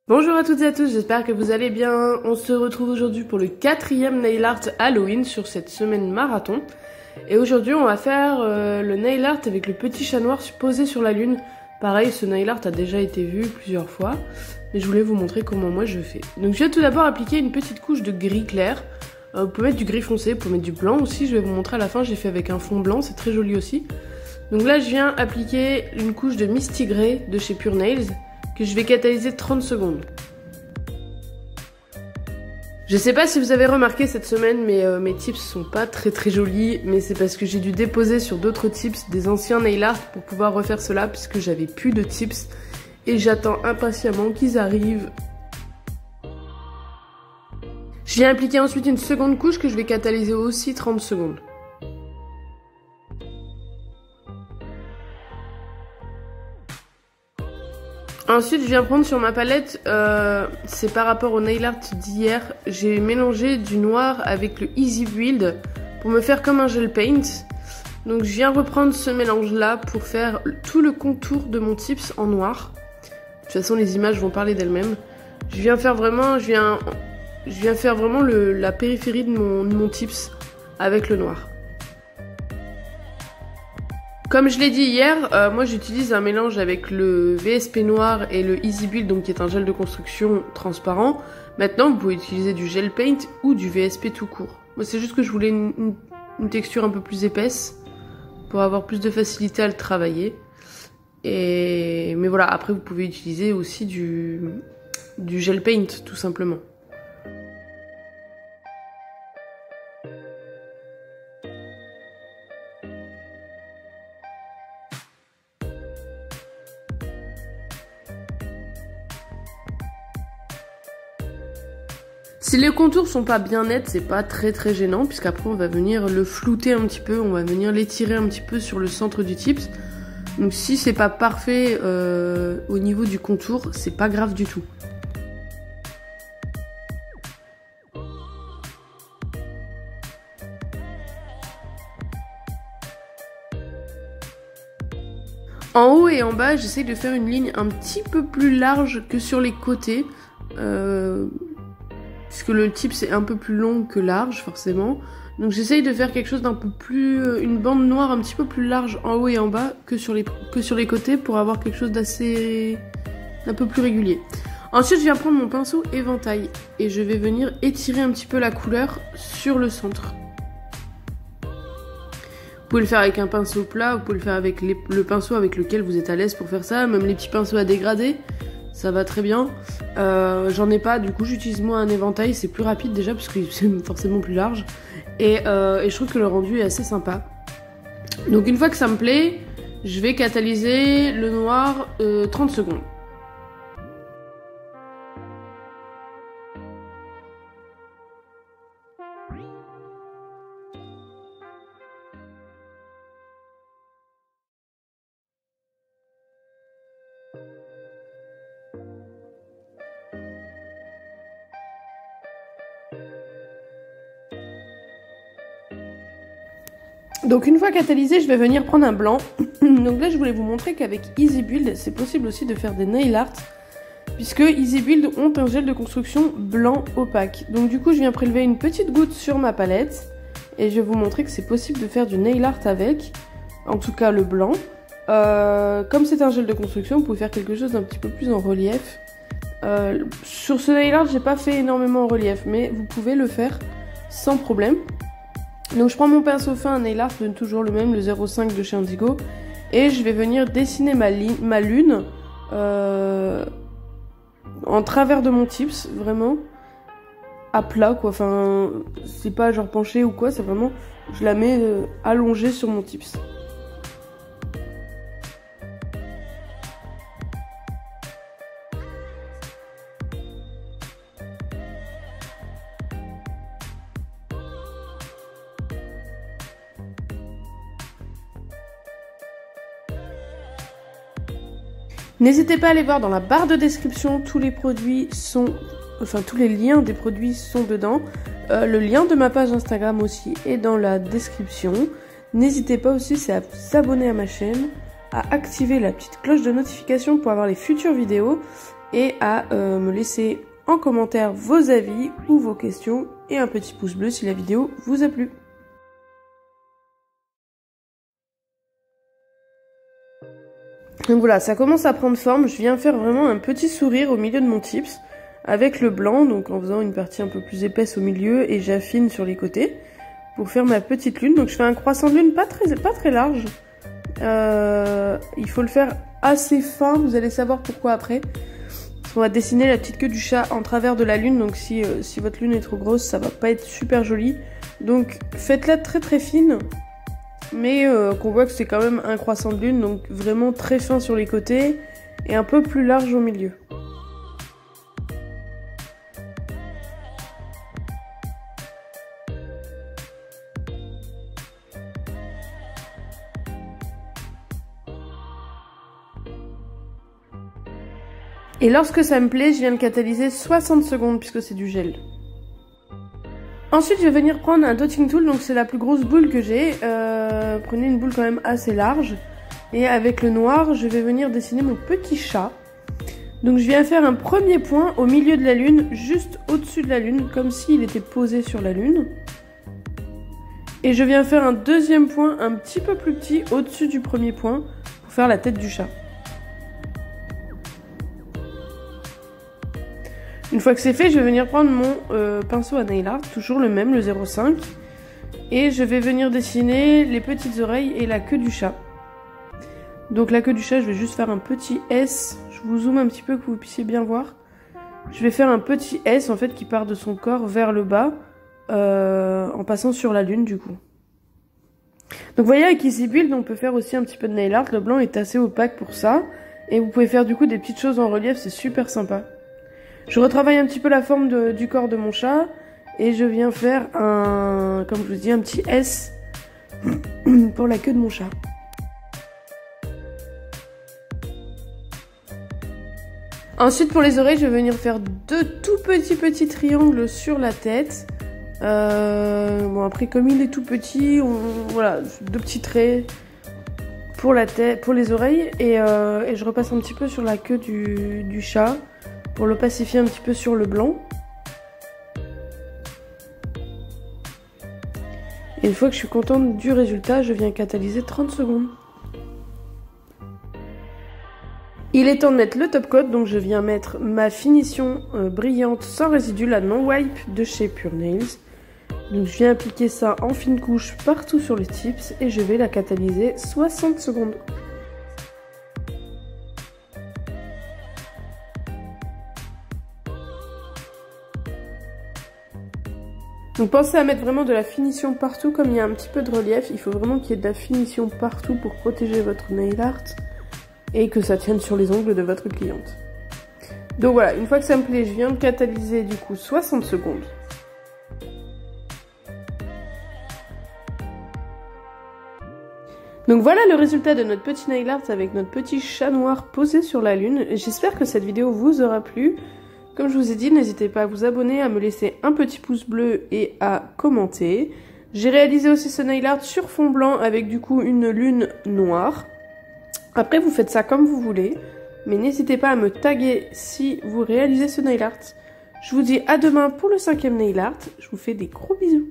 Bonjour à toutes et à tous, j'espère que vous allez bien. On se retrouve aujourd'hui pour le 4e nail art Halloween sur cette semaine marathon. Et aujourd'hui on va faire le nail art avec le petit chat noir posé sur la lune. Pareil, ce nail art a déjà été vu plusieurs fois, mais je voulais vous montrer comment moi je fais. Donc je vais tout d'abord appliquer une petite couche de gris clair. Vous pouvez mettre du gris foncé, vous pouvez mettre du blanc aussi, je vais vous montrer à la fin, j'ai fait avec un fond blanc, c'est très joli aussi. Donc là je viens appliquer une couche de Misty Grey de chez Pure Nails, que je vais catalyser 30 secondes. Je sais pas si vous avez remarqué cette semaine, mais mes tips sont pas très jolis, mais c'est parce que j'ai dû déposer sur d'autres tips des anciens nail art pour pouvoir refaire cela, puisque j'avais plus de tips et j'attends impatiemment qu'ils arrivent. Je viens appliquer ensuite une seconde couche que je vais catalyser aussi 30 secondes. Ensuite, je viens prendre sur ma palette, c'est par rapport au nail art d'hier, j'ai mélangé du noir avec le Easy Build pour me faire comme un gel paint. Donc je viens reprendre ce mélange là pour faire tout le contour de mon tips en noir. De toute façon, les images vont parler d'elles-mêmes. Je viens faire vraiment, la périphérie de mon tips avec le noir. Comme je l'ai dit hier, moi j'utilise un mélange avec le VSP noir et le Easy Build, donc qui est un gel de construction transparent. Maintenant, vous pouvez utiliser du gel paint ou du VSP tout court. Moi, c'est juste que je voulais une texture un peu plus épaisse pour avoir plus de facilité à le travailler. Mais voilà, après vous pouvez utiliser aussi du gel paint tout simplement. Si les contours sont pas bien nets, c'est pas très gênant, puisqu'après on va venir le flouter un petit peu, on va venir l'étirer un petit peu sur le centre du tips. Donc si c'est pas parfait au niveau du contour, c'est pas grave du tout. En haut et en bas, j'essaye de faire une ligne un petit peu plus large que sur les côtés. Puisque le tips est un peu plus long que large forcément. Donc j'essaye de faire quelque chose d'un peu plus... une bande noire un petit peu plus large en haut et en bas que sur les côtés pour avoir quelque chose d'assez... d'un peu plus régulier. Ensuite je viens prendre mon pinceau éventail et je vais venir étirer un petit peu la couleur sur le centre. Vous pouvez le faire avec un pinceau plat, vous pouvez le faire avec le pinceau avec lequel vous êtes à l'aise pour faire ça, même les petits pinceaux à dégrader. Ça va très bien. J'en ai pas, du coup j'utilise moi un éventail, c'est plus rapide déjà parce que c'est forcément plus large. Et je trouve que le rendu est assez sympa. Donc une fois que ça me plaît, je vais catalyser le noir 30 secondes. Donc une fois catalysé, je vais venir prendre un blanc. Donc là je voulais vous montrer qu'avec Easy Build, c'est possible aussi de faire des nail art, puisque Easy Build ont un gel de construction blanc opaque. Donc du coup je viens prélever une petite goutte sur ma palette, et je vais vous montrer que c'est possible de faire du nail art avec, en tout cas le blanc. Comme c'est un gel de construction, vous pouvez faire quelque chose d'un petit peu plus en relief. Sur ce nail art, j'ai pas fait énormément en relief, mais vous pouvez le faire sans problème. Donc je prends mon pinceau fin, un nail art, toujours le même, le 05 de chez Indigo, et je vais venir dessiner ma lune en travers de mon tips, vraiment à plat quoi, enfin c'est pas genre penché ou quoi, c'est vraiment, je la mets allongée sur mon tips. N'hésitez pas à aller voir dans la barre de description, tous les liens des produits sont dedans. Le lien de ma page Instagram aussi est dans la description. N'hésitez pas aussi à s'abonner à ma chaîne, à activer la petite cloche de notification pour avoir les futures vidéos et à me laisser en commentaire vos avis ou vos questions et un petit pouce bleu si la vidéo vous a plu. Donc voilà, ça commence à prendre forme. Je viens faire vraiment un petit sourire au milieu de mon tips avec le blanc, donc en faisant une partie un peu plus épaisse au milieu et j'affine sur les côtés pour faire ma petite lune. Donc je fais un croissant de lune pas très large. Il faut le faire assez fin, vous allez savoir pourquoi après. Parce qu'on va dessiner la petite queue du chat en travers de la lune, donc si votre lune est trop grosse, ça va pas être super joli. Donc faites-la très fine, mais qu'on voit que c'est quand même un croissant de lune, donc vraiment très fin sur les côtés et un peu plus large au milieu. Et lorsque ça me plaît, je viens de catalyser 60 secondes puisque c'est du gel. Ensuite, je vais venir prendre un dotting tool, donc c'est la plus grosse boule que j'ai. Prenez une boule quand même assez large. Et avec le noir, je vais venir dessiner mon petit chat. Donc je viens faire un premier point au milieu de la lune, juste au-dessus de la lune, comme s'il était posé sur la lune. Et je viens faire un deuxième point un petit peu plus petit au-dessus du premier point pour faire la tête du chat. Une fois que c'est fait, je vais venir prendre mon pinceau à nail art, toujours le même, le 0,5. Et je vais venir dessiner les petites oreilles et la queue du chat. Donc la queue du chat, je vais juste faire un petit S. Je vous zoome un petit peu que vous puissiez bien voir. Je vais faire un petit S en fait qui part de son corps vers le bas, en passant sur la lune du coup. Donc vous voyez avec Easy Build, on peut faire aussi un petit peu de nail art. Le blanc est assez opaque pour ça. Et vous pouvez faire du coup des petites choses en relief, c'est super sympa. Je retravaille un petit peu la forme du corps de mon chat et je viens faire comme je vous dis, un petit S pour la queue de mon chat. Ensuite pour les oreilles, je vais venir faire deux tout petits triangles sur la tête. Bon après comme il est tout petit, voilà, deux petits traits pour la tête, pour les oreilles et je repasse un petit peu sur la queue du chat. Pour le pacifier un petit peu sur le blanc. Et une fois que je suis contente du résultat, je viens catalyser 30 secondes. Il est temps de mettre le top coat, donc je viens mettre ma finition brillante sans résidu, la non wipe de chez Pure Nails. Donc je viens appliquer ça en fine couche partout sur les tips et je vais la catalyser 60 secondes. Donc pensez à mettre vraiment de la finition partout, comme il y a un petit peu de relief, il faut vraiment qu'il y ait de la finition partout pour protéger votre nail art et que ça tienne sur les ongles de votre cliente. Donc voilà, une fois que ça me plaît, je viens de catalyser du coup 60 secondes. Donc voilà le résultat de notre petit nail art avec notre petit chat noir posé sur la lune. J'espère que cette vidéo vous aura plu. Comme je vous ai dit, n'hésitez pas à vous abonner, à me laisser un petit pouce bleu et à commenter. J'ai réalisé aussi ce nail art sur fond blanc avec du coup une lune noire. Après, vous faites ça comme vous voulez, mais n'hésitez pas à me taguer si vous réalisez ce nail art. Je vous dis à demain pour le 5e nail art. Je vous fais des gros bisous.